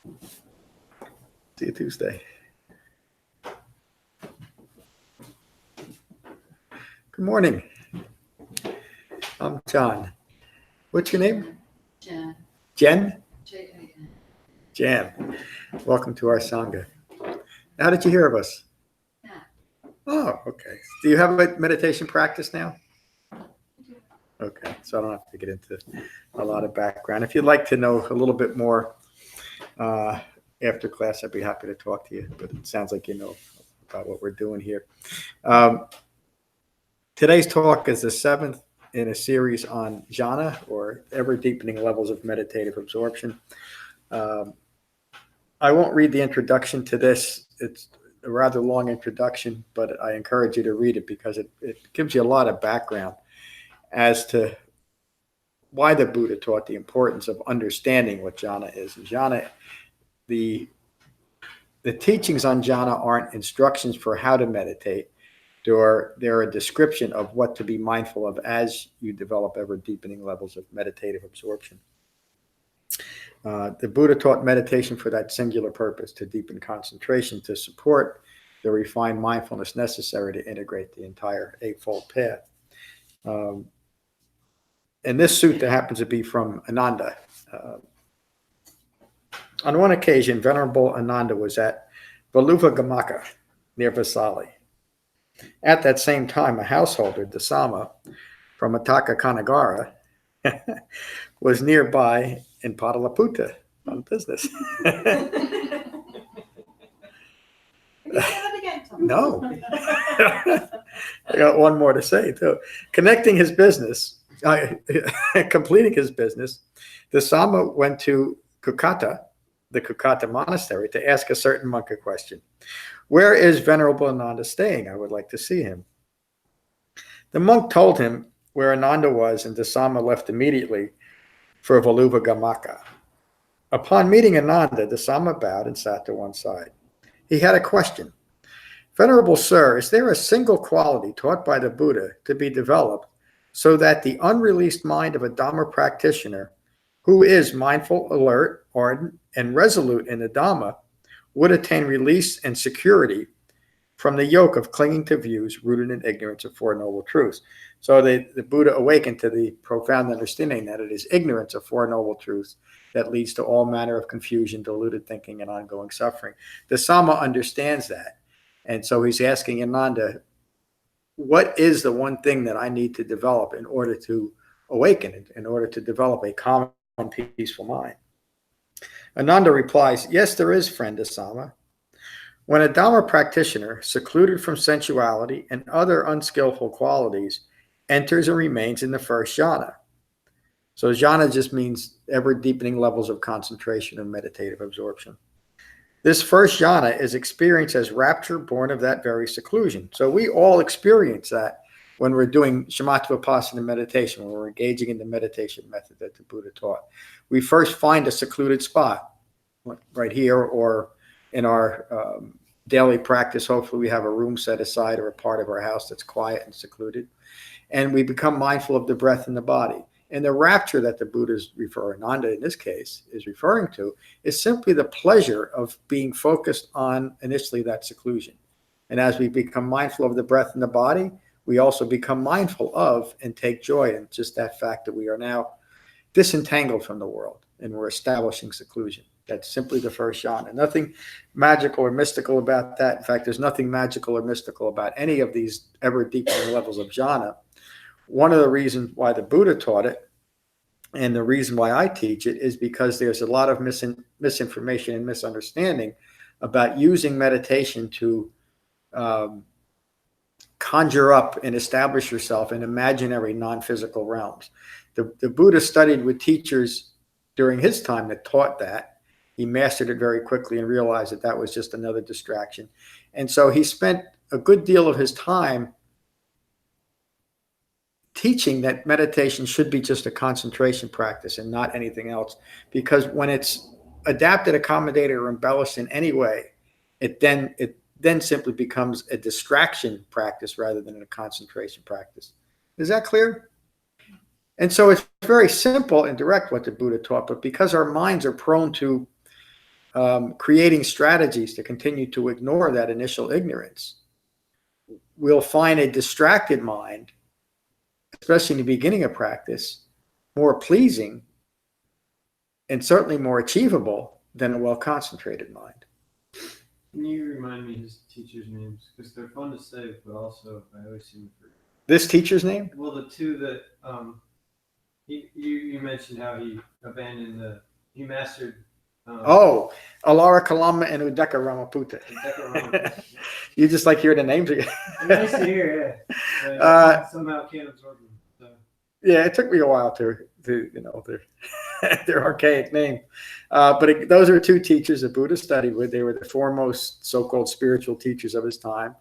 See you Tuesday. Good morning. I'm John. What's your name? Jen. Jen? J-A-N. Jan. Welcome to our Sangha. How did you hear of us? Yeah. Oh, okay. Do you have a meditation practice now? Okay, so I don't have to get into a lot of background. If you'd like to know a little bit more after class, I'd be happy to talk to you, but it sounds like you know about what we're doing here. Today's talk is the 7th in a series on Jhana, or ever-deepening levels of meditative absorption. I won't read the introduction to this. It's a rather long introduction, but I encourage you to read it because it gives you a lot of background as to why the Buddha taught the importance of understanding what jhana is. And jhana, the teachings on jhana aren't instructions for how to meditate. They're a description of what to be mindful of as you develop ever deepening levels of meditative absorption. The Buddha taught meditation for that singular purpose, to deepen concentration, to support the refined mindfulness necessary to integrate the entire Eightfold Path. And this sutta happens to be from Ananda. On one occasion, Venerable Ananda was at Valuvagamaka near Vasali. At that same time, a householder, Dasama, from Atthakanagara, was nearby in Padalaputta on business. No. I got one more to say, too. Completing his business, Dasama went to Kukata, the Kukata monastery, to ask a certain monk a question. Where is Venerable Ananda staying? I would like to see him. The monk told him where Ananda was, and Dasama left immediately for Valuvagamaka. Upon meeting Ananda, Dasama bowed and sat to one side. He had a question. Venerable Sir, is there a single quality taught by the Buddha to be developed so that the unreleased mind of a Dhamma practitioner who is mindful, alert, ardent, and resolute in the Dhamma would attain release and security from the yoke of clinging to views rooted in ignorance of Four Noble Truths? So the Buddha awakened to the profound understanding that it is ignorance of Four Noble Truths that leads to all manner of confusion, deluded thinking, and ongoing suffering. The Sama understands that. And so he's asking Ananda, what is the one thing that I need to develop in order to awaken, in order to develop a calm and peaceful mind? Ananda replies, yes, there is, friend Dasama. When a Dhamma practitioner, secluded from sensuality and other unskillful qualities, enters and remains in the first jhana. So jhana just means ever deepening levels of concentration and meditative absorption. This first jhana is experienced as rapture born of that very seclusion. So we all experience that when we're doing Shamatha-Vipassana meditation, when we're engaging in the meditation method that the Buddha taught. We first find a secluded spot, right here or in our daily practice. Hopefully we have a room set aside or a part of our house that's quiet and secluded. And we become mindful of the breath in the body. And the rapture that the Buddha is referring, Ananda in this case, is referring to, is simply the pleasure of being focused on initially that seclusion. And as we become mindful of the breath in the body, we also become mindful of and take joy in just that fact that we are now disentangled from the world and we're establishing seclusion. That's simply the first jhana. Nothing magical or mystical about that. In fact, there's nothing magical or mystical about any of these ever deepening levels of jhana. One of the reasons why the Buddha taught it, and the reason why I teach it, is because there's a lot of misinformation and misunderstanding about using meditation to conjure up and establish yourself in imaginary non-physical realms. The Buddha studied with teachers during his time that taught that. He mastered it very quickly and realized that that was just another distraction. And so he spent a good deal of his time teaching that meditation should be just a concentration practice and not anything else, because when it's adapted, accommodated, or embellished in any way, it then simply becomes a distraction practice rather than a concentration practice. Is that clear? And so it's very simple and direct what the Buddha taught, but because our minds are prone to creating strategies to continue to ignore that initial ignorance, we'll find a distracted mind, especially in the beginning of practice, more pleasing and certainly more achievable than a well-concentrated mind. Can you remind me his teachers' names? Because they're fun to say, but also I always seem to forget. This teacher's name? Well, the two that you mentioned how he abandoned he mastered. Alara Kalama and Udeka Ramaputta. You just like hear the names again. Nice to hear, yeah. Somehow can't absorb them. So. Yeah, it took me a while to their archaic name. But those are two teachers the Buddha studied with. They were the foremost so-called spiritual teachers of his time.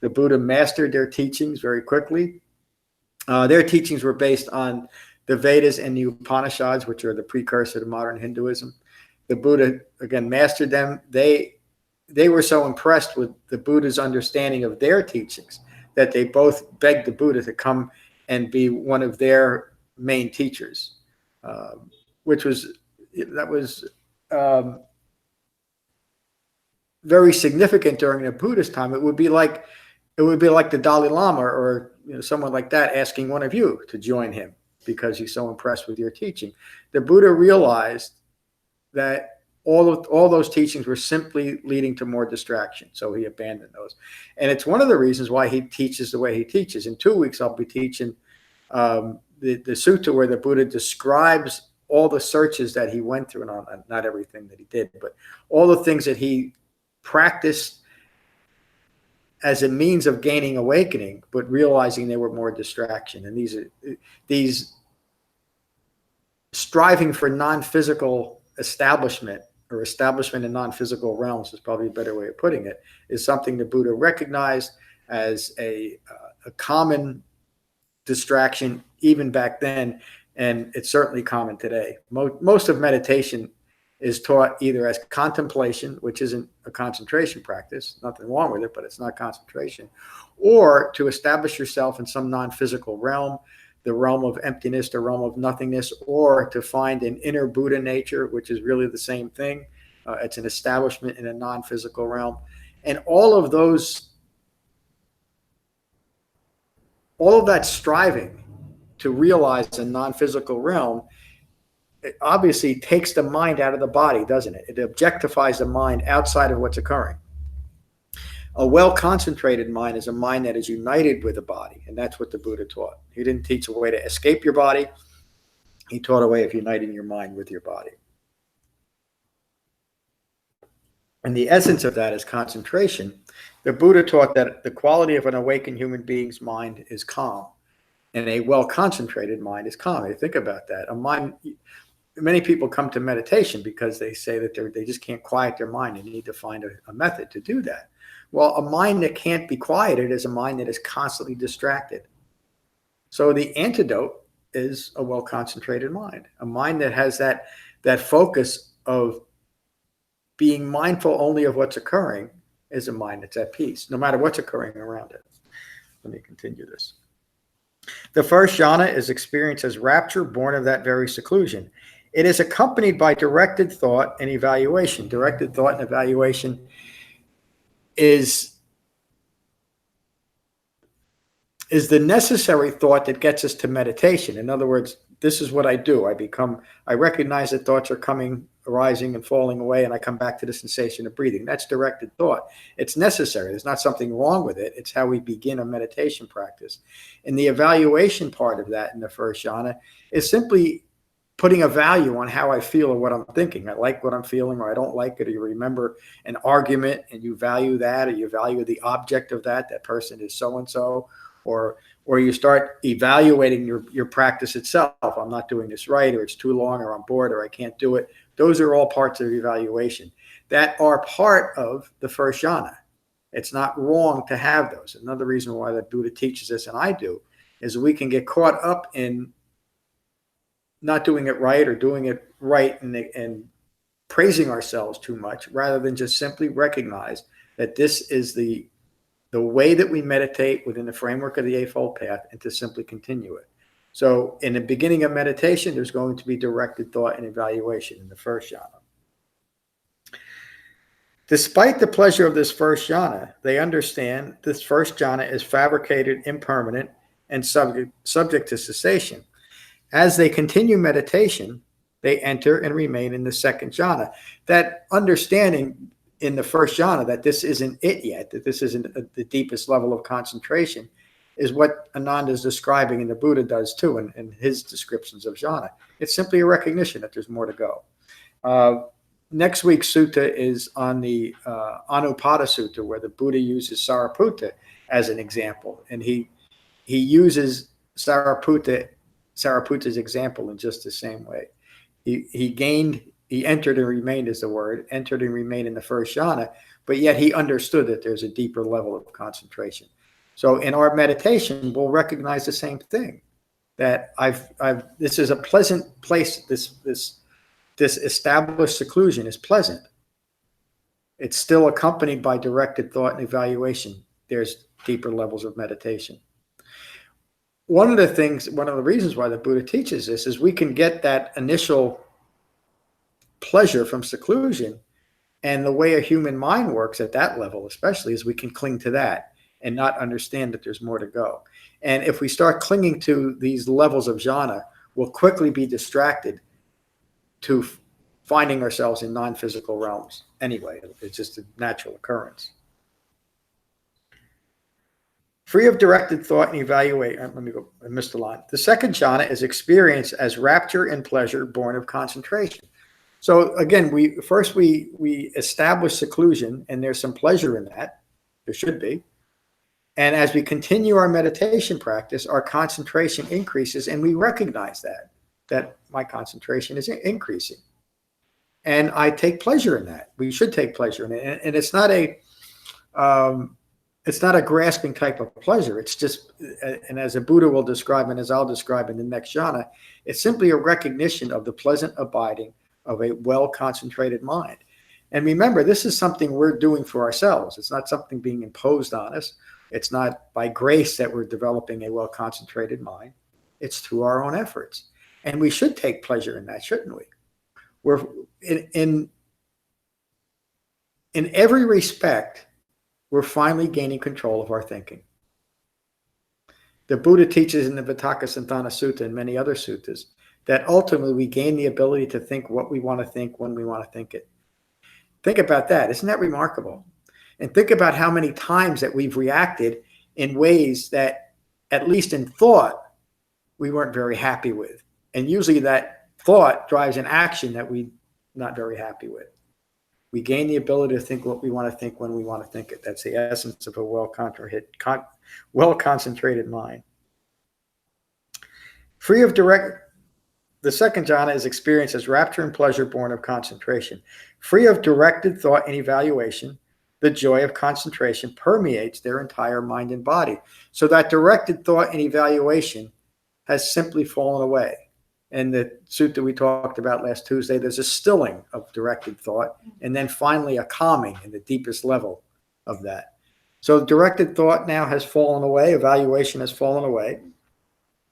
The Buddha mastered their teachings very quickly. Their teachings were based on the Vedas and the Upanishads, which are the precursor to modern Hinduism. The Buddha, again, mastered them. They were so impressed with the Buddha's understanding of their teachings that they both begged the Buddha to come and be one of their main teachers, which was very significant during the Buddhist time. It would be like the Dalai Lama or someone like that asking one of you to join him because he's so impressed with your teaching. The Buddha realized that all those teachings were simply leading to more distraction, so he abandoned those. And it's one of the reasons why he teaches the way he teaches. In 2 weeks, I'll be teaching the sutta where the Buddha describes all the searches that he went through, and not everything that he did, but all the things that he practiced as a means of gaining awakening, but realizing they were more distraction. And these striving for non-physical establishment or establishment in non-physical realms is probably a better way of putting it, is something the Buddha recognized as a common distraction even back then, and it's certainly common today. Most of meditation is taught either as contemplation, which isn't a concentration practice, nothing wrong with it, but it's not concentration, or to establish yourself in some non-physical realm, the realm of emptiness, the realm of nothingness, or to find an inner Buddha nature, which is really the same thing. It's an establishment in a non-physical realm. And all of that striving to realize a non-physical realm, it obviously takes the mind out of the body, doesn't it? It objectifies the mind outside of what's occurring. A well-concentrated mind is a mind that is united with the body, and that's what the Buddha taught. He didn't teach a way to escape your body. He taught a way of uniting your mind with your body. And the essence of that is concentration. The Buddha taught that the quality of an awakened human being's mind is calm, and a well-concentrated mind is calm. You think about that. Many people come to meditation because they say that they just can't quiet their mind. They need to find a method to do that. Well, a mind that can't be quieted is a mind that is constantly distracted. So the antidote is a well-concentrated mind, a mind that has that focus of being mindful only of what's occurring is a mind that's at peace, no matter what's occurring around it. Let me continue this. The first jhana is experienced as rapture born of that very seclusion. It is accompanied by directed thought and evaluation. Directed thought and evaluation is the necessary thought that gets us to meditation. In other words, this is what I do. I recognize that thoughts are arising and falling away, and I come back to the sensation of breathing. That's directed thought. It's necessary. There's not something wrong with it. It's how we begin a meditation practice. And the evaluation part of that in the first jhana is simply putting a value on how I feel or what I'm thinking. I like what I'm feeling, or I don't like it, or you remember an argument and you value that, or you value the object of that person is so-and-so, or you start evaluating your practice itself. I'm not doing this right, or it's too long, or I'm bored, or I can't do it. Those are all parts of evaluation that are part of the first jhana. It's not wrong to have those. Another reason why the Buddha teaches this, and I do, is we can get caught up in not doing it right or doing it right and praising ourselves too much, rather than just simply recognize that this is the way that we meditate within the framework of the Eightfold Path, and to simply continue it. So in the beginning of meditation, there's going to be directed thought and evaluation in the first jhana. Despite the pleasure of this first jhana, they understand this first jhana is fabricated, impermanent, and subject to cessation. As they continue meditation, they enter and remain in the second jhana. That understanding in the first jhana that this isn't it yet, that this isn't the deepest level of concentration, is what Ananda is describing, and the Buddha does too in his descriptions of jhana. It's simply a recognition that there's more to go. Next week's sutta is on the Anupada Sutta, where the Buddha uses Sariputta as an example, and he uses Sariputta's example in just the same way. He entered and remained is the word, entered and remained in the first jhana, but yet he understood that there's a deeper level of concentration. So in our meditation, we'll recognize the same thing, that this is a pleasant place. This established seclusion is pleasant. It's still accompanied by directed thought and evaluation. There's deeper levels of meditation. One of the reasons why the Buddha teaches this is we can get that initial pleasure from seclusion, and the way a human mind works at that level, especially, is we can cling to that and not understand that there's more to go. And if we start clinging to these levels of jhana, we'll quickly be distracted to finding ourselves in non-physical realms. Anyway, it's just a natural occurrence. Free of directed thought and evaluate. I missed a line. The second jhana is experienced as rapture and pleasure born of concentration. So again, we establish seclusion, and there's some pleasure in that. There should be. And as we continue our meditation practice, our concentration increases, and we recognize that my concentration is increasing. And I take pleasure in that. We should take pleasure in it. And it's not a grasping type of pleasure. It's just, and as a Buddha will describe, and as I'll describe in the next jhana, it's simply a recognition of the pleasant abiding of a well-concentrated mind. And remember, this is something we're doing for ourselves. It's not something being imposed on us. It's not by grace that we're developing a well-concentrated mind. It's through our own efforts. And we should take pleasure in that, shouldn't we? We're in every respect, we're finally gaining control of our thinking. The Buddha teaches in the Atthakanagara Sutta and many other suttas that ultimately we gain the ability to think what we want to think when we want to think it. Think about that. Isn't that remarkable? And think about how many times that we've reacted in ways that, at least in thought, we weren't very happy with. And usually that thought drives an action that we're not very happy with. We gain the ability to think what we want to think when we want to think it. That's the essence of a well-concentrated mind. Free of the second jhana is experienced as rapture and pleasure born of concentration. Free of directed thought and evaluation, the joy of concentration permeates their entire mind and body. So that directed thought and evaluation has simply fallen away. In the sutta we talked about last Tuesday, there's a stilling of directed thought, and then finally a calming in the deepest level of that. So directed thought now has fallen away, evaluation has fallen away,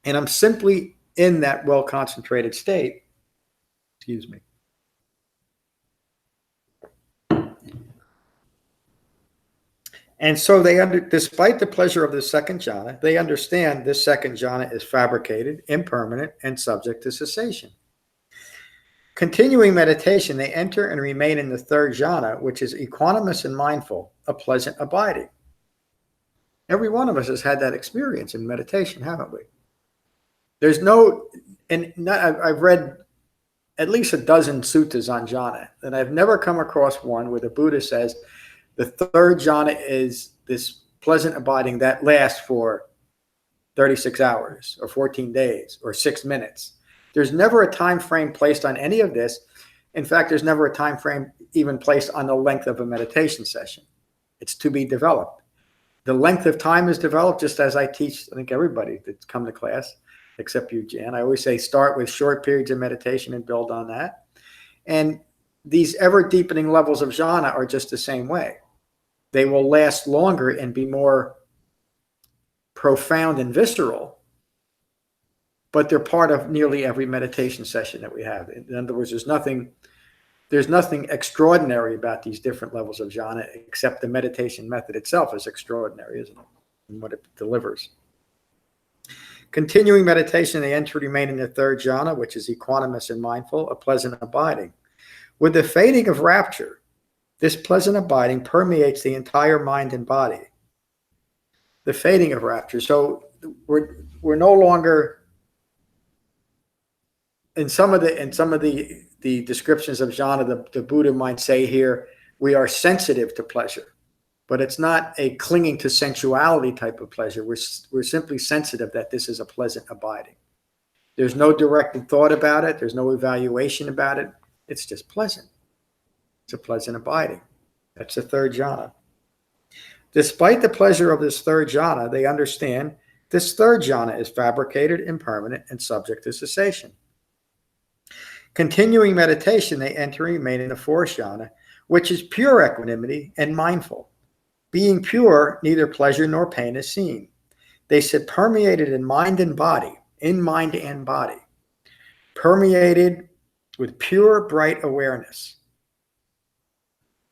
and I'm simply in that well-concentrated state. Excuse me. And so despite the pleasure of the second jhana, they understand this second jhana is fabricated, impermanent, and subject to cessation. Continuing meditation, they enter and remain in the third jhana, which is equanimous and mindful, a pleasant abiding. Every one of us has had that experience in meditation, haven't we? I've read at least a dozen suttas on jhana, and I've never come across one where the Buddha says, the third jhana is this pleasant abiding that lasts for 36 hours or 14 days or 6 minutes. There's never a time frame placed on any of this. In fact, there's never a time frame even placed on the length of a meditation session. It's to be developed. The length of time is developed just as I teach, I think, everybody that's come to class, except you, Jan. I always say start with short periods of meditation and build on that. And these ever deepening levels of jhana are just the same way. They will last longer and be more profound and visceral, but they're part of nearly every meditation session that we have. In other words, there's nothing There's nothing extraordinary about these different levels of jhana, except the meditation method itself is extraordinary, isn't it? And what it delivers. Continuing meditation, they enter remain in the third jhana, which is equanimous and mindful, a pleasant abiding. With the fading of rapture, this pleasant abiding permeates the entire mind and body. The fading of rapture. So we're no longer, in some of the descriptions of jhana, the Buddha might say here, we are sensitive to pleasure, but it's not a clinging to sensuality type of pleasure. We're simply sensitive that this is a pleasant abiding. There's no directed thought about it. There's no evaluation about it. It's just pleasant. It's a pleasant abiding. That's the third jhana. Despite the pleasure of this third jhana, they understand this third jhana is fabricated, impermanent, and subject to cessation. Continuing meditation, they enter and remain in the fourth jhana, which is pure equanimity and mindful. Being pure, neither pleasure nor pain is seen. They sit permeated in mind and body, permeated with pure, bright awareness.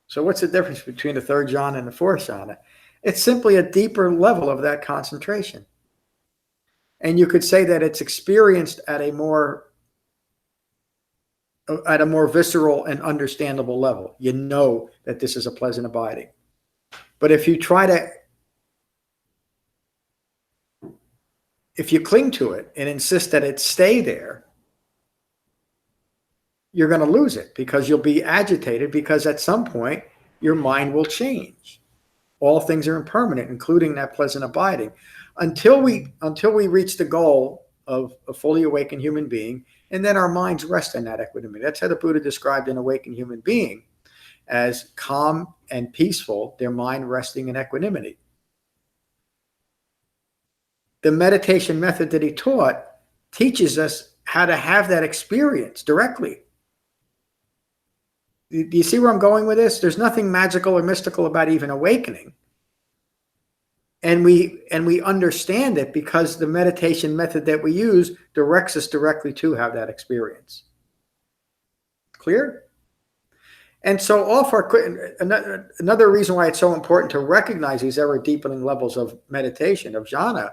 So what's the difference between the third jhana and the fourth jhana? It's simply a deeper level of that concentration. And you could say that it's experienced at a more visceral and understandable level. You know that this is a pleasant abiding. But if you cling to it and insist that it stay there, you're going to lose it, because you'll be agitated, because at some point your mind will change. All things are impermanent, including that pleasant abiding, until we reach the goal of a fully awakened human being, and then our minds rest in that equanimity. That's how the Buddha described an awakened human being, as calm and peaceful, their mind resting in equanimity. The meditation method that he taught teaches us how to have that experience directly. Do you see where I'm going with this? There's nothing magical or mystical about even awakening. And we understand it because the meditation method that we use directs us directly to have that experience. Clear? And so another reason why it's so important to recognize these ever deepening levels of meditation, of jhana,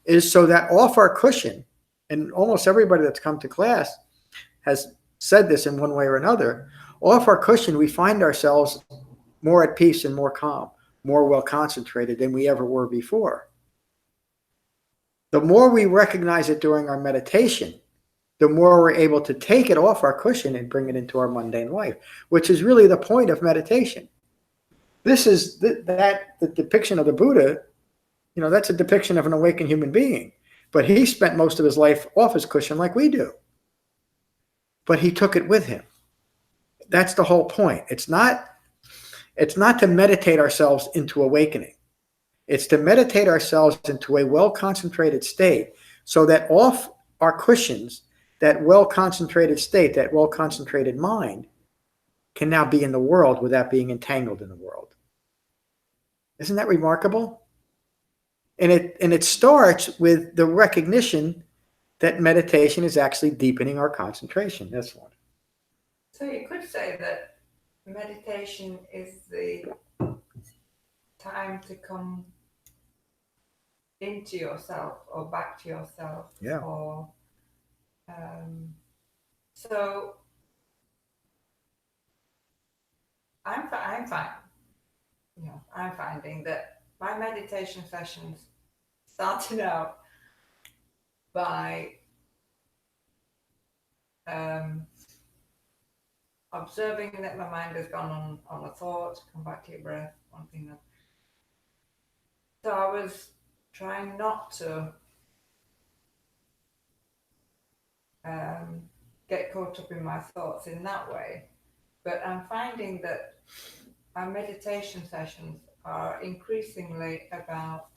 is so that off our cushion, and almost everybody that's come to class has said this in one way or another, off our cushion, we find ourselves more at peace and more calm, more well concentrated than we ever were before. The more we recognize it during our meditation, the more we're able to take it off our cushion and bring it into our mundane life, which is really the point of meditation. This is the depiction of the Buddha. That's a depiction of an awakened human being, but he spent most of his life off his cushion like we do. But he took it with him. That's the whole point. It's not to meditate ourselves into awakening. It's to meditate ourselves into a well-concentrated state, so that off our cushions, that well-concentrated state, that well-concentrated mind can now be in the world without being entangled in the world. Isn't that remarkable? And it starts with the recognition that meditation is actually deepening our concentration. That's one. So you could say that meditation is the time to come into yourself or back to yourself. Yeah. Or so I'm finding that my meditation sessions started out by observing that my mind has gone on a thought, come back to your breath, one thing else. So I was trying not to get caught up in my thoughts in that way, but I'm finding that our meditation sessions are increasingly about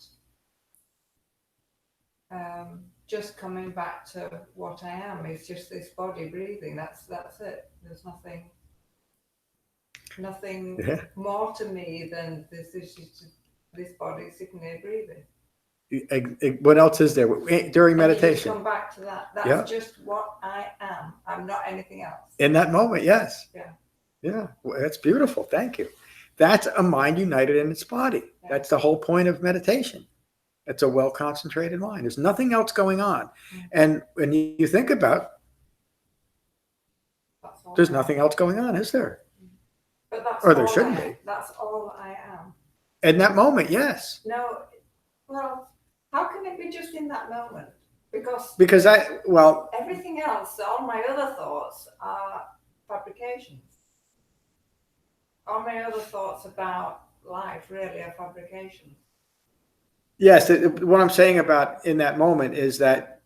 just coming back to what I am. It's just this body breathing. That's it. There's nothing Yeah. more to me than this body sitting there breathing. What else is there during And you meditation? just come back to that. That's just what I am. I'm not anything else. In that moment, yes. Yeah. Yeah, well, that's beautiful. Thank you. That's a mind united in its body. Yeah. That's the whole point of meditation. It's a well concentrated mind. There's nothing else going on. And when you think about, That's all there's I nothing am. else going on, is there? But that's Or there all shouldn't I am. be. That's all I am. In that moment, yes. No, well, how can it be just in that moment? Because Because everything else, all my other thoughts are fabrications. All my other thoughts about life really are fabrications. yes, what I'm saying about in that moment is that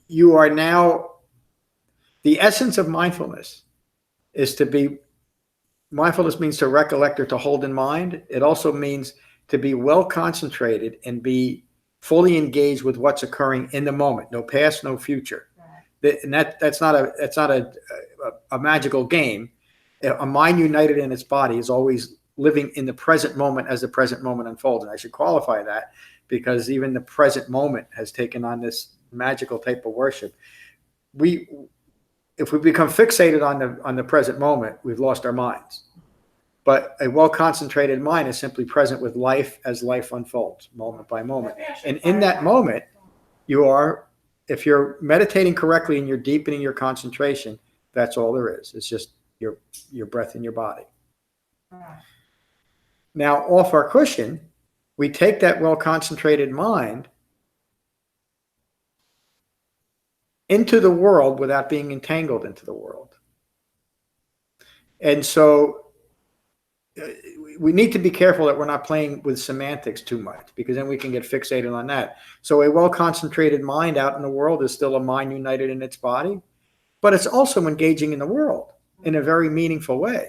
you are now, the essence of mindfulness is to be, mindfulness means to recollect or to hold in mind. It also means to be well concentrated and be fully engaged with what's occurring in the moment. No past, no future. Right. And that's not a magical game. A mind united in its body is always living in the present moment as the present moment unfolds. And I should qualify that because even the present moment has taken on this magical type of worship. If we become fixated on the present moment, we've lost our minds. But a well-concentrated mind is simply present with life as life unfolds, moment by moment. And in that moment, if you're meditating correctly and you're deepening your concentration, that's all there is. It's just your breath in your body. Right. Now, off our cushion, we take that well-concentrated mind into the world without being entangled into the world. And so we need to be careful that we're not playing with semantics too much, because then we can get fixated on that. So a well-concentrated mind out in the world is still a mind united in its body, but it's also engaging in the world in a very meaningful way.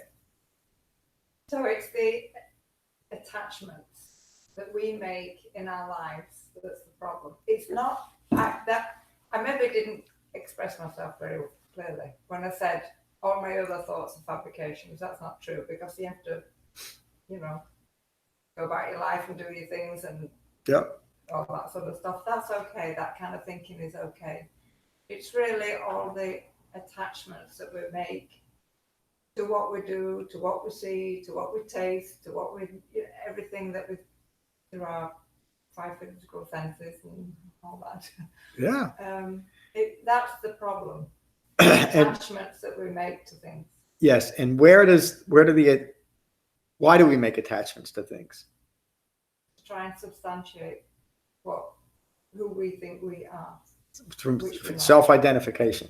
So it's the attachments that we make in our lives that's the problem. It's not I maybe didn't express myself very clearly when I said all my other thoughts are fabrications. That's not true, because you have to, go about your life and do your things and all that sort of stuff. That's okay. That kind of thinking is okay. It's really all the attachments that we make to what we do, to what we see, to what we taste, to what we, everything that we, through our five physical senses and all that. Yeah. That's the problem. Attachments that we make to things. Yes. And why do we make attachments to things? To try and substantiate who we think we are. From self-identification,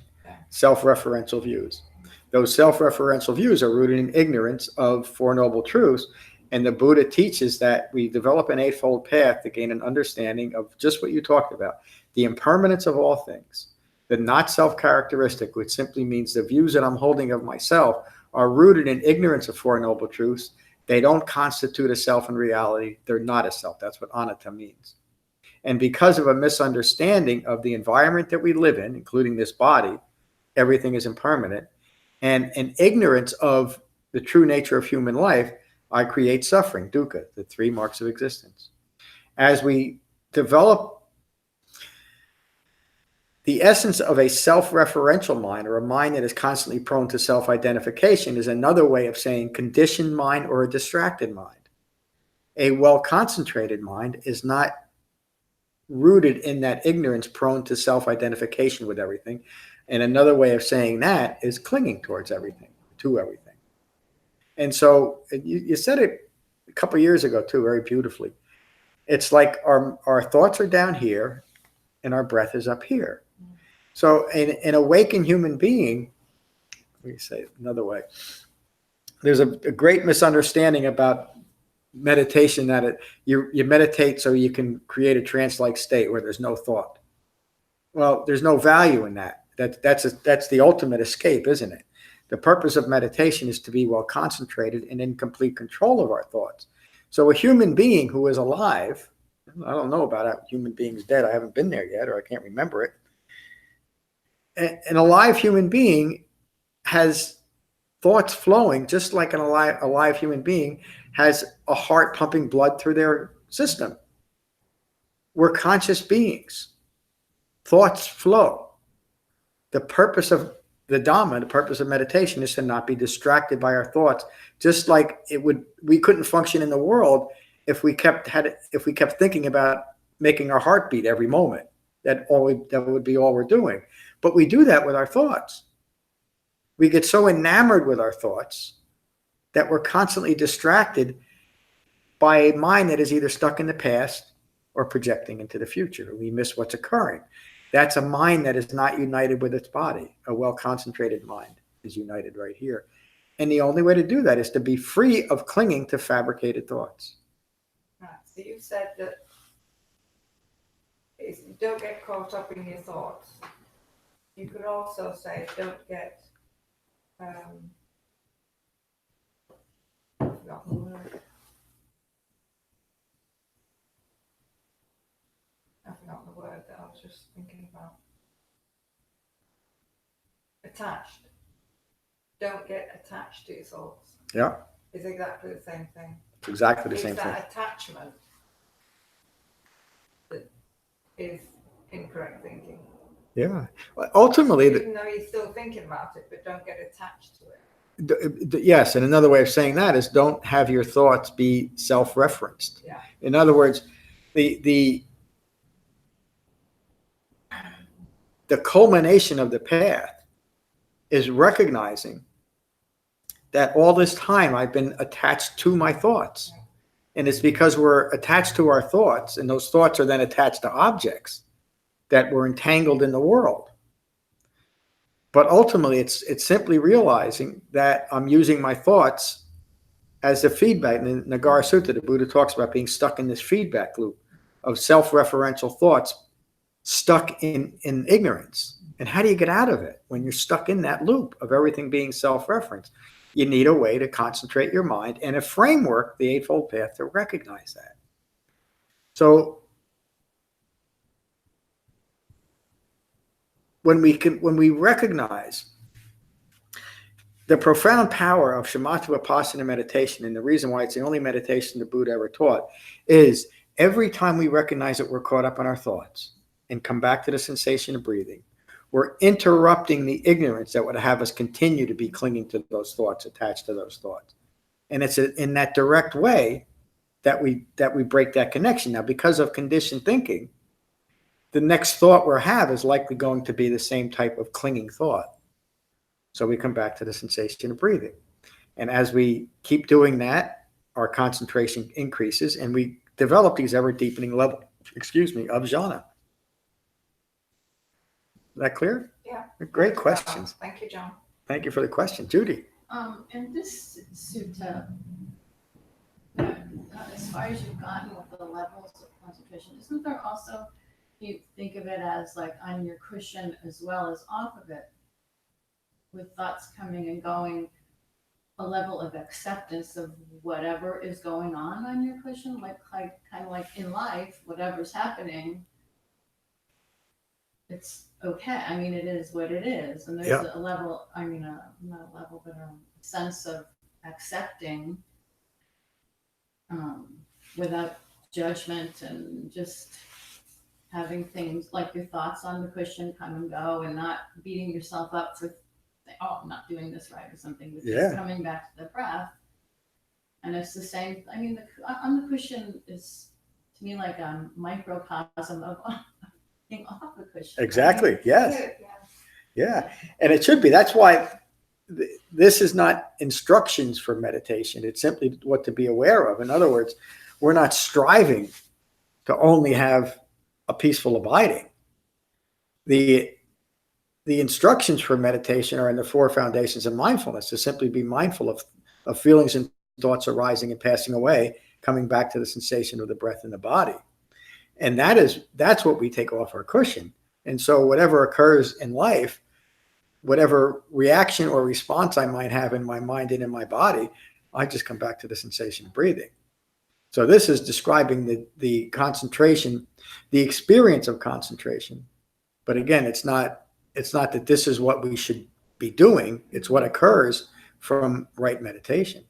self-referential views. Those self-referential views are rooted in ignorance of Four Noble Truths. And the Buddha teaches that we develop an eightfold path to gain an understanding of just what you talked about, the impermanence of all things, the not self-characteristic, which simply means the views that I'm holding of myself are rooted in ignorance of Four Noble Truths. They don't constitute a self in reality. They're not a self. That's what anatta means. And because of a misunderstanding of the environment that we live in, including this body, everything is impermanent, and an ignorance of the true nature of human life, I create suffering, dukkha, the three marks of existence. As we develop the essence of a self-referential mind, or a mind that is constantly prone to self-identification, is another way of saying conditioned mind or a distracted mind. A well-concentrated mind is not rooted in that ignorance, prone to self-identification with everything. And another way of saying that is clinging towards everything, to everything. And so you said it a couple of years ago too, very beautifully. It's like our thoughts are down here and our breath is up here. So an awakened human being, let me say it another way, there's a great misunderstanding about meditation that you meditate so you can create a trance-like state where there's no thought. Well, there's no value in that. That's the ultimate escape, isn't it? The purpose of meditation is to be well concentrated and in complete control of our thoughts. So a human being who is alive, I don't know about a human being's dead. I haven't been there yet, or I can't remember it. An alive human being has thoughts flowing, just like an alive human being has a heart pumping blood through their system. We're conscious beings. Thoughts flow. The purpose of the Dhamma, the purpose of meditation, is to not be distracted by our thoughts. Just like we couldn't function in the world if we kept thinking about making our heart beat every moment. That would be all we're doing. But we do that with our thoughts. We get so enamored with our thoughts that we're constantly distracted by a mind that is either stuck in the past or projecting into the future. We miss what's occurring. That's a mind that is not united with its body. A well-concentrated mind is united right here. And the only way to do that is to be free of clinging to fabricated thoughts. Right. So you said that don't get caught up in your thoughts. You could also say don't get I forgot the word. I forgot the word that I was just thinking about. Attached. Don't get attached to your thoughts. Yeah. It's exactly the same thing. It's exactly the It's same thing. that attachment that is incorrect thinking. Yeah. Well, ultimately, Even though you're still thinking about it, but don't get attached to it. yes, and another way of saying that is don't have your thoughts be self-referenced. Yeah. In other words, the culmination of the path is recognizing that all this time I've been attached to my thoughts. And it's because we're attached to our thoughts, and those thoughts are then attached to objects, that we're entangled in the world. But ultimately, it's simply realizing that I'm using my thoughts as a feedback. In the Nagara Sutta, the Buddha talks about being stuck in this feedback loop of self-referential thoughts, stuck in ignorance. And how do you get out of it when you're stuck in that loop of everything being self-referenced? You need a way to concentrate your mind and a framework, the Eightfold Path, to recognize that. So when we recognize the profound power of Shamatha-Vipassana meditation, and the reason why it's the only meditation the Buddha ever taught, is every time we recognize that we're caught up in our thoughts and come back to the sensation of breathing, we're interrupting the ignorance that would have us continue to be clinging to those thoughts, attached to those thoughts. And it's in that direct way that we break that connection. Now, because of conditioned thinking, the next thought we'll have is likely going to be the same type of clinging thought. So we come back to the sensation of breathing. And as we keep doing that, our concentration increases and we develop these ever deepening levels, of Jhana. Is that clear? Yeah. Great questions. Thank you, John. Thank you for the question. Judy. In this sutta, as far as you've gotten with the levels of concentration, isn't there also, you think of it as like on your cushion as well as off of it, with thoughts coming and going, a level of acceptance of whatever is going on your cushion, like kind of like in life, whatever's happening, it's okay. I mean, it is what it is. And there's a level, not a level, but a sense of accepting without judgment and just having things like your thoughts on the cushion come and go and not beating yourself up for, I'm not doing this right or something, but just coming back to the breath. And it's the same, on the cushion is to me like a microcosm of being off the cushion. Exactly. Right? Yes. Yeah. And it should be. That's why this is not instructions for meditation. It's simply what to be aware of. In other words, we're not striving to only have a peaceful abiding. The instructions for meditation are in the 4 foundations of mindfulness, to simply be mindful of feelings and thoughts arising and passing away, coming back to the sensation of the breath in the body. And that's what we take off our cushion. And so whatever occurs in life, whatever reaction or response I might have in my mind and in my body, I just come back to the sensation of breathing. So this is describing the concentration, the experience of concentration. But again, it's not that this is what we should be doing. It's what occurs from right meditation.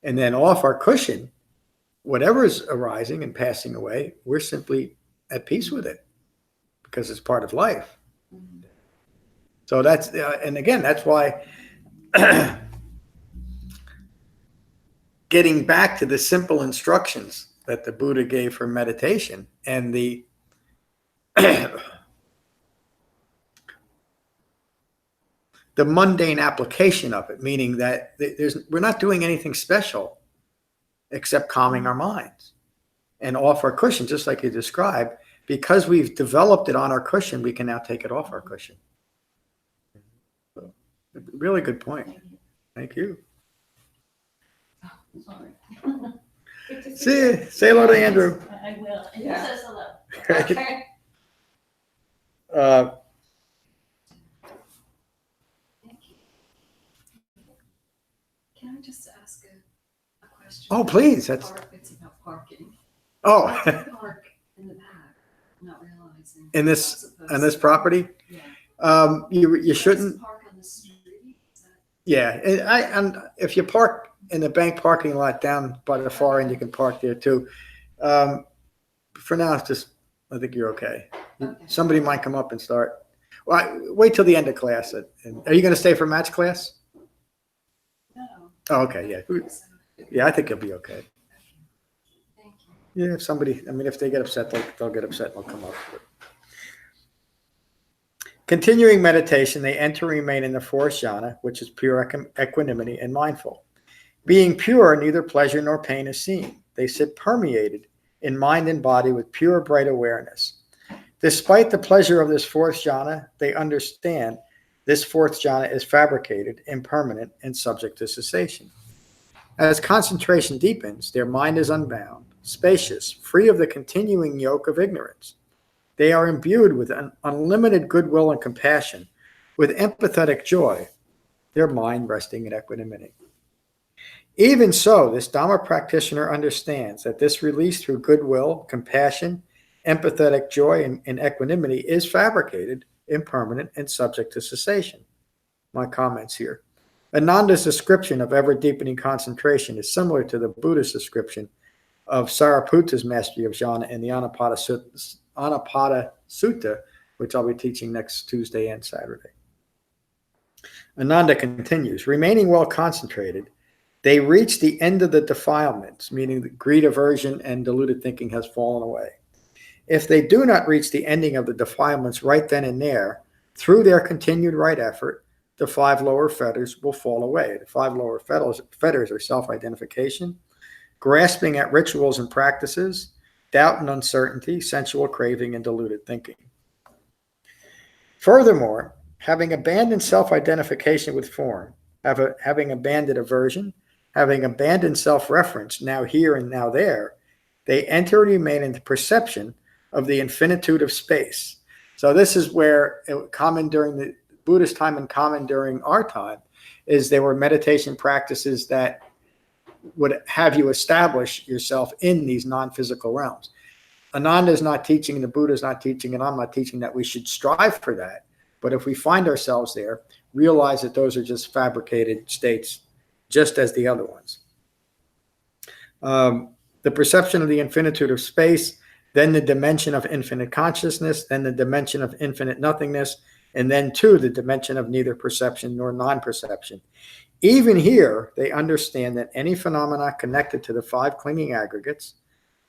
And then off our cushion, whatever is arising and passing away, we're simply at peace with it because it's part of life. So that's, and again, that's why getting back to the simple instructions that the Buddha gave for meditation and the the mundane application of it, meaning that we're not doing anything special except calming our minds and off our cushion, just like you described. Because we've developed it on our cushion, we can now take it off our cushion. So, really good point. Thank you. Sorry. Good to See you. you. Say hello to Andrew. I will. And Yeah. he says hello. Okay. Can I just ask a question? Oh, please. That's It's about parking. oh, I park in the back, not realizing. in I'm this not on supposed this to. property. Yeah. You Just shouldn't. park on the street. Is that- Yeah, and if you park in the bank parking lot down by the far end, you can park there too. For now, it's just I think you're okay. Okay. Somebody might come up and start. Well, wait till the end of class. And are you going to stay for match class? No. Oh, okay, yeah, So, yeah. I think you'll be okay. thank you. Yeah, if somebody, I mean, if they get upset, they'll get upset and they'll come up. Continuing meditation, they enter and remain in the fourth jhana, which is pure equanimity and mindful. Being pure, neither pleasure nor pain is seen. They sit permeated in mind and body with pure, bright awareness. Despite the pleasure of this fourth jhana, they understand this fourth jhana is fabricated, impermanent, and subject to cessation. As concentration deepens, their mind is unbound, spacious, free of the continuing yoke of ignorance. They are imbued with an unlimited goodwill and compassion, with empathetic joy, their mind resting in equanimity. Even so, this Dhamma practitioner understands that this release through goodwill, compassion, empathetic joy, and equanimity is fabricated, impermanent, and subject to cessation. My comments here. Ananda's description of ever-deepening concentration is similar to the Buddhist description of Sariputta's mastery of jhana in the Anapada Sutta, which I'll be teaching next Tuesday and Saturday. Ananda continues, remaining well concentrated, they reach the end of the defilements, meaning that greed, aversion, and deluded thinking has fallen away. If they do not reach the ending of the defilements right then and there, through their continued right effort, the 5 lower fetters will fall away. The 5 lower fetters are self-identification, grasping at rituals and practices, doubt and uncertainty, sensual craving, and deluded thinking. Furthermore, having abandoned self-identification with form, having abandoned aversion, having abandoned self-reference, now here and now there, they enter and remain in the perception of the infinitude of space. So this is where common during the Buddhist time and common during our time is there were meditation practices that would have you establish yourself in these non-physical realms. Ananda is not teaching, the Buddha is not teaching, and I'm not teaching that we should strive for that. But if we find ourselves there, realize that those are just fabricated states, just as the other ones. The perception of the infinitude of space, then the dimension of infinite consciousness, then the dimension of infinite nothingness, and then too the dimension of neither perception nor non-perception. Even here, they understand that any phenomena connected to the 5 clinging aggregates,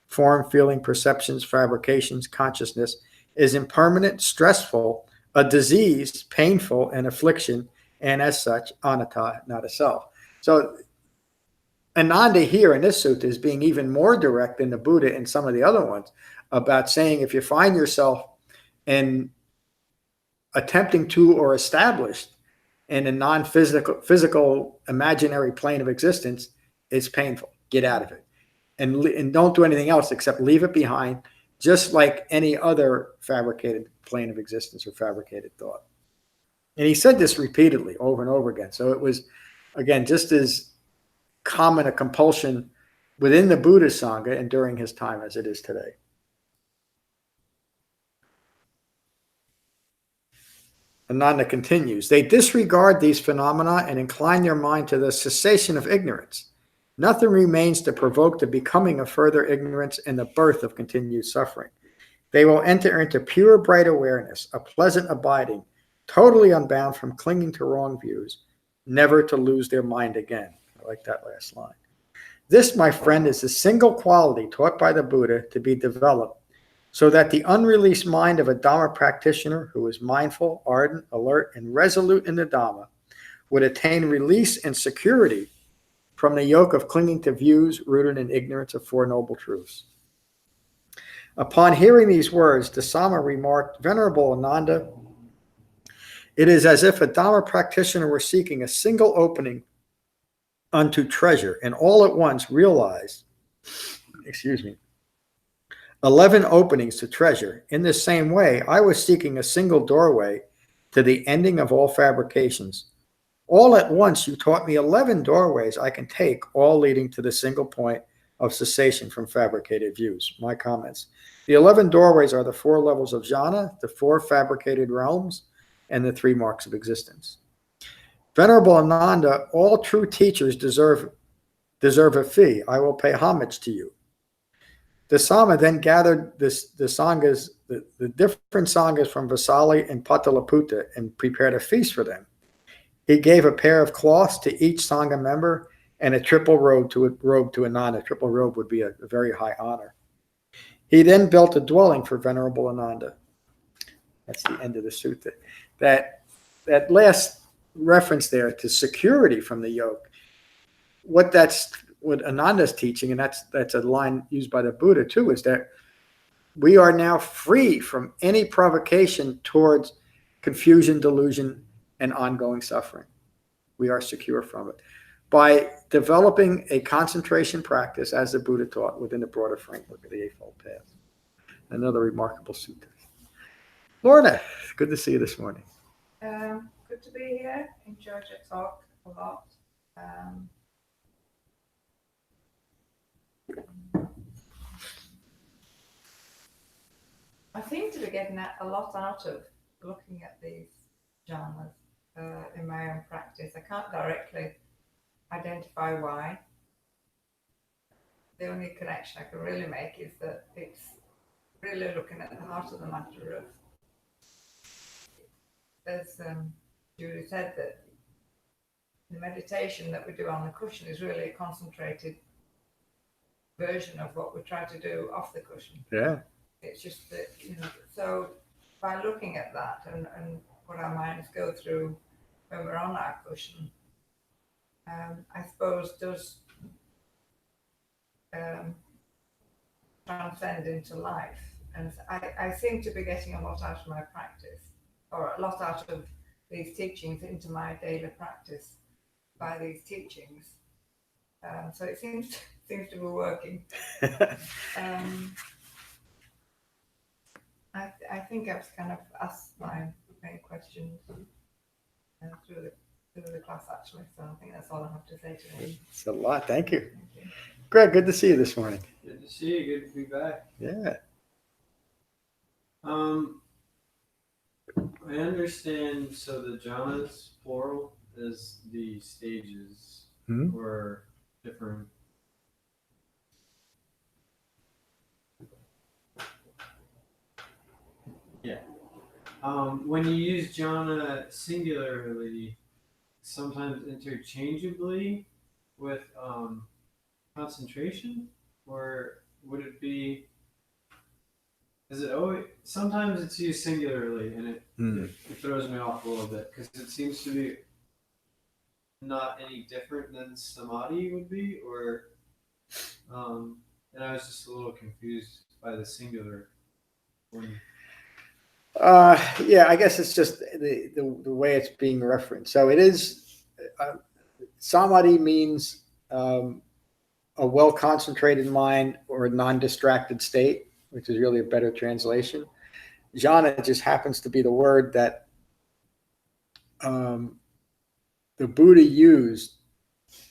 form, feeling, perceptions, fabrications, consciousness, is impermanent, stressful, a disease, painful, an affliction, and as such, anatta, not a self. So Ananda here in this sutta is being even more direct than the Buddha and some of the other ones about saying if you find yourself in attempting to or established in a non-physical imaginary plane of existence, it's painful. Get out of it. And don't do anything else except leave it behind, just like any other fabricated plane of existence or fabricated thought. And he said this repeatedly over and over again. So it was, again, just as common a compulsion within the Buddhist Sangha and during his time as it is today. Ananda continues, they disregard these phenomena and incline their mind to the cessation of ignorance. Nothing remains to provoke the becoming of further ignorance and the birth of continued suffering. They will enter into pure, bright awareness, a pleasant abiding, totally unbound from clinging to wrong views, never to lose their mind again. I like that last line. This, my friend, is the single quality taught by the Buddha to be developed so that the unreleased mind of a Dhamma practitioner who is mindful, ardent, alert, and resolute in the Dhamma would attain release and security from the yoke of clinging to views rooted in ignorance of Four Noble Truths. Upon hearing these words, Dasama remarked, Venerable Ananda, it is as if a Dhamma practitioner were seeking a single opening unto treasure, and all at once realized, 11 openings to treasure. In the same way, I was seeking a single doorway to the ending of all fabrications. All at once, you taught me 11 doorways I can take, all leading to the single point of cessation from fabricated views. My comments. The 11 doorways are the 4 levels of jhana, the 4 fabricated realms, and the 3 marks of existence. Venerable Ananda, all true teachers deserve a fee. I will pay homage to you. Dasama then gathered the sanghas, the different sanghas from Vasali and Patalaputta, and prepared a feast for them. He gave a pair of cloths to each sangha member and a triple robe to Ananda. A triple robe would be a very high honor. He then built a dwelling for Venerable Ananda. That's the end of the sutta. That last reference there to security from the yoke, what Ananda's teaching, and that's a line used by the Buddha too, is that we are now free from any provocation towards confusion, delusion, and ongoing suffering. We are secure from it by developing a concentration practice as the Buddha taught within the broader framework of the Eightfold Path. Another remarkable sutta. Lorna, good to see you this morning. Good to be here. Enjoyed your talk a lot. I seem to be getting a lot out of looking at these jhanas in my own practice. I can't directly identify why. The only connection I can really make is that it's really looking at the heart of the matter of, as Julie said, that the meditation that we do on the cushion is really a concentrated version of what we try to do off the cushion. Yeah. It's just that, so by looking at that and what our minds go through when we're on our cushion, I suppose does transcend into life. And I seem to be getting a lot out of my practice, or a lot out of these teachings into my daily practice by these teachings. So it seems to be working. I think I've kind of asked my main questions through the class actually, so I think that's all I have to say today. It's a lot. Thank you. Thank you. Greg, good to see you this morning. Good to see you. Good to be back. Yeah. I understand. So the jhanas, plural, is the stages or different. Yeah. When you use jhana singularly, sometimes interchangeably with concentration, or would it be? Is it always? Sometimes it's used singularly, and it throws me off a little bit because it seems to be not any different than samadhi would be, or and I was just a little confused by the singular one. Yeah, I guess it's just the way it's being referenced. So it is samadhi means a well concentrated mind or a non-distracted state, which is really a better translation. Jhana just happens to be the word that the Buddha used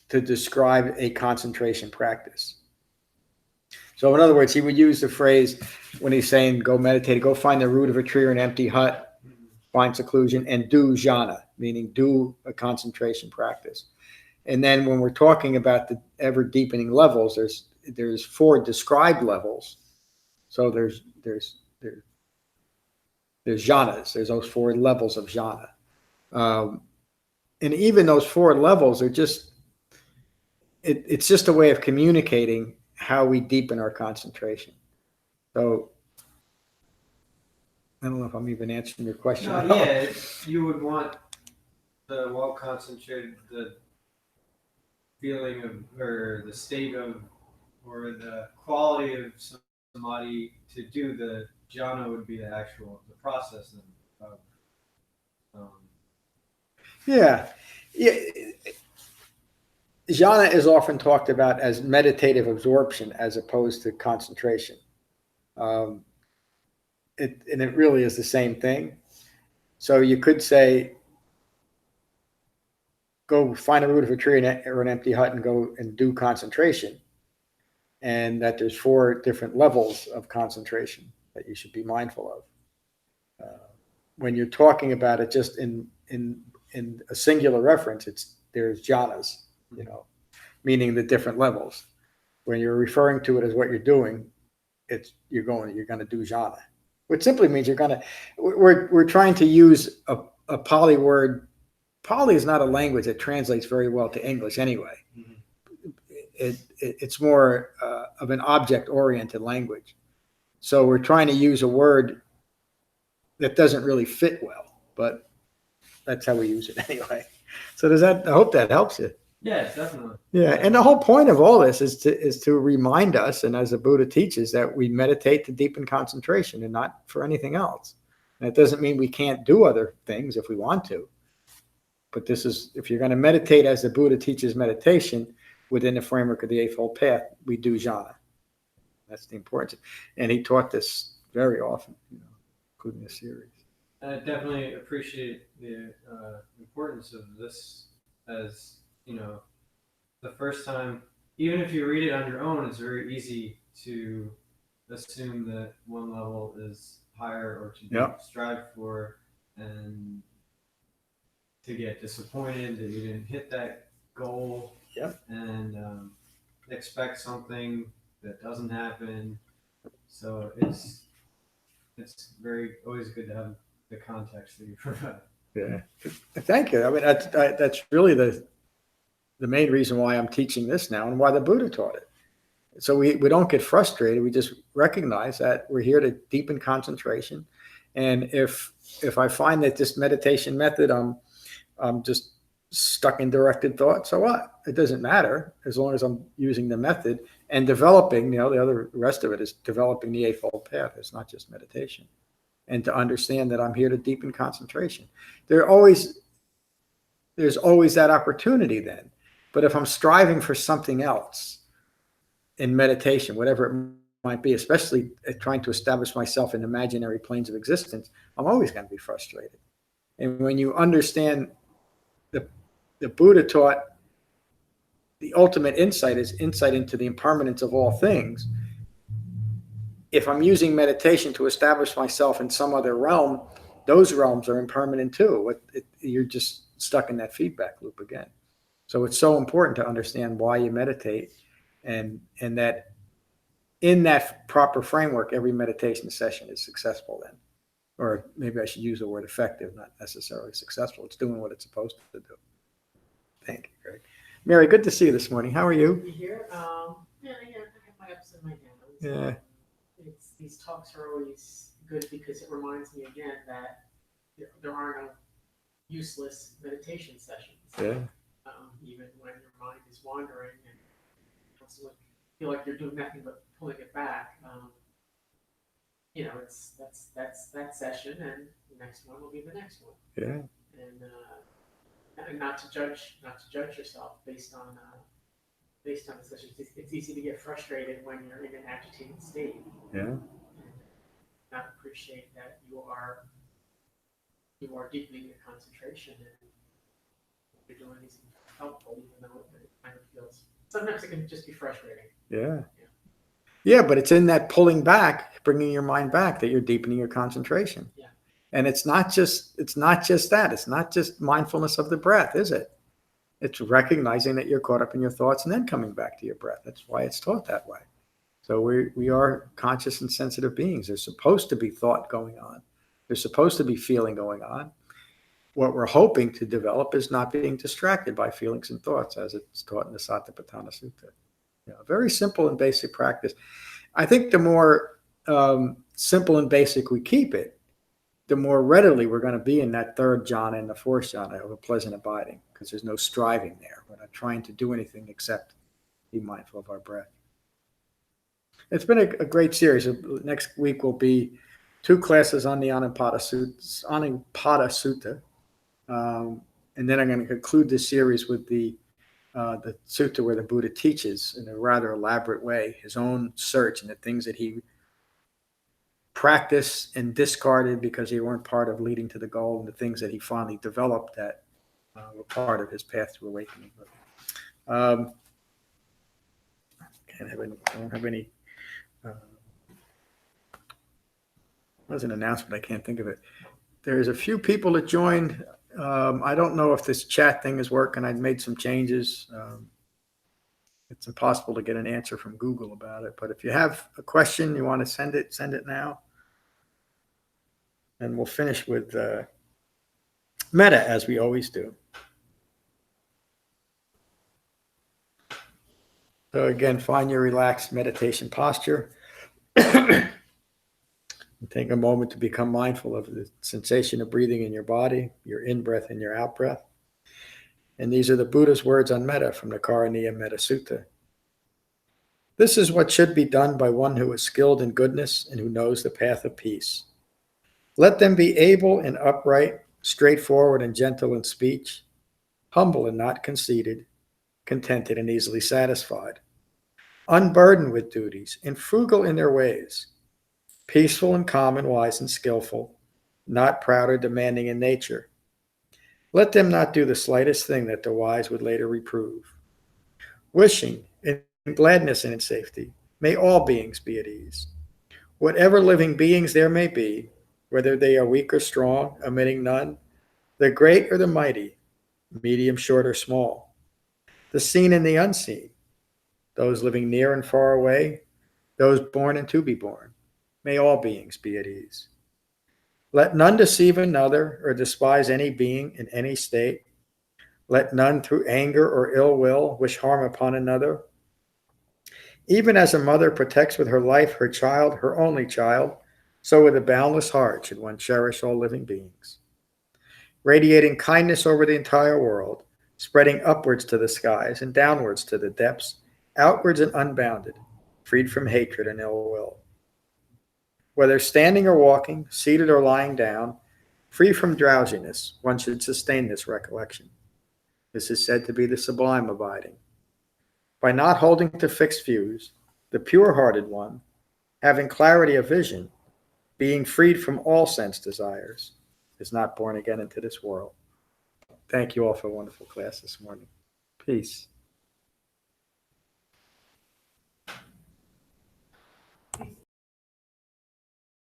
to describe a concentration practice. So in other words, he would use the phrase when he's saying, go meditate, go find the root of a tree or an empty hut, find seclusion, and do jhana, meaning do a concentration practice. And then when we're talking about the ever deepening levels, there's 4 described levels. So there's There's jhanas. There's those 4 levels of jhana. And even those 4 levels are just, it's just a way of communicating how we deepen our concentration. So I don't know if I'm even answering your question. No, yeah, you would want the well concentrated, the feeling of, or the state of, or the quality of samadhi to do the jhana would be the process of Yeah. Jhana is often talked about as meditative absorption as opposed to concentration. And it really is the same thing. So you could say, go find a root of a tree or an empty hut and go and do concentration. And that there's 4 different levels of concentration that you should be mindful of. When you're talking about it just in a singular reference, there's jhanas, meaning the different levels. When you're referring to it as what you're doing, you're going to do jhana, which simply means we're trying to use a Pali word. Pali is not a language that translates very well to English anyway. Mm-hmm. It's more of an object-oriented language. So we're trying to use a word that doesn't really fit well, but that's how we use it anyway. So I hope that helps you. Yeah, definitely. Yeah, and the whole point of all this is to remind us, and as the Buddha teaches, that we meditate to deepen concentration and not for anything else. And it doesn't mean we can't do other things if we want to. But if you're going to meditate as the Buddha teaches meditation within the framework of the Eightfold Path, we do jhana. That's the importance. And he taught this very often, including the series. I definitely appreciate the importance of this as, the first time, even if you read it on your own, it's very easy to assume that one level is higher or to strive for, and to get disappointed that you didn't hit that goal, and expect something that doesn't happen. So it's always good to have the context that you provide. Yeah, thank you. I mean, that's really the main reason why I'm teaching this now and why the Buddha taught it. So we don't get frustrated. We just recognize that we're here to deepen concentration. And if I find that this meditation method, I'm just stuck in directed thought, so what? It doesn't matter as long as I'm using the method and developing, the rest of it is developing the Eightfold Path. It's not just meditation. And to understand that I'm here to deepen concentration. There's always that opportunity then. But if I'm striving for something else in meditation, whatever it might be, especially trying to establish myself in imaginary planes of existence, I'm always going to be frustrated. And when you understand the Buddha taught the ultimate insight is insight into the impermanence of all things. If I'm using meditation to establish myself in some other realm, those realms are impermanent too. You're just stuck in that feedback loop again. So it's so important to understand why you meditate, and that in that proper framework, every meditation session is successful then. Or maybe I should use the word effective, not necessarily successful. It's doing what it's supposed to do. Thank you, Greg. Mary, good to see you this morning. How are you? You here? I have my ups and my downs. Yeah. These talks are always good because it reminds me again that there are no useless meditation sessions. Yeah. Even when your mind is wandering and you feel like you're doing nothing but pulling it back. That's that session, and the next one will be the next one. Yeah. And not to judge yourself based on the session. It's easy to get frustrated when you're in an agitated state. Yeah. And not appreciate that you are deepening your concentration, and you're doing these helpful, even though it kind of feels sometimes it can just be frustrating. Yeah. Yeah, but it's in that pulling back, bringing your mind back, that you're deepening your concentration. Yeah. And it's not just that. It's not just mindfulness of the breath, is it? It's recognizing that you're caught up in your thoughts and then coming back to your breath. That's why it's taught that way. So we are conscious and sensitive beings. There's supposed to be thought going on. There's supposed to be feeling going on. What we're hoping to develop is not being distracted by feelings and thoughts, as it's taught in the Sattva-Patthana Sutta. Very simple and basic practice. I think the more simple and basic we keep it, the more readily we're going to be in that third jhana and the fourth jhana of a pleasant abiding, because there's no striving there. We're not trying to do anything except be mindful of our breath. It's been a great series. Next week will be 2 classes on the Anapada Sutta. And then I'm going to conclude this series with the sutta where the Buddha teaches in a rather elaborate way his own search and the things that he practiced and discarded because they weren't part of leading to the goal, and the things that he finally developed that were part of his path to awakening. I don't have any. Was an announcement. I can't think of it. There's a few people that joined. I don't know if this chat thing is working. I've made some changes. It's impossible to get an answer from Google about it. But if you have a question, you want to send it now. And we'll finish with Metta, as we always do. So again, find your relaxed meditation posture. Take a moment to become mindful of the sensation of breathing in your body, your in-breath and your out-breath. And these are the Buddha's words on Metta from the Karaniya Metta Sutta. This is what should be done by one who is skilled in goodness and who knows the path of peace. Let them be able and upright, straightforward and gentle in speech, humble and not conceited, contented and easily satisfied, unburdened with duties, and frugal in their ways, peaceful and calm and wise and skillful, not proud or demanding in nature. Let them not do the slightest thing that the wise would later reprove. Wishing in gladness and in safety, may all beings be at ease. Whatever living beings there may be, whether they are weak or strong, omitting none, the great or the mighty, medium, short, or small, the seen and the unseen, those living near and far away, those born and to be born, may all beings be at ease. Let none deceive another or despise any being in any state. Let none through anger or ill will wish harm upon another. Even as a mother protects with her life her child, her only child, so with a boundless heart should one cherish all living beings. Radiating kindness over the entire world, spreading upwards to the skies and downwards to the depths, outwards and unbounded, freed from hatred and ill will. Whether standing or walking, seated or lying down, free from drowsiness, one should sustain this recollection. This is said to be the sublime abiding. By not holding to fixed views, the pure-hearted one, having clarity of vision, being freed from all sense desires, is not born again into this world. Thank you all for a wonderful class this morning. Peace.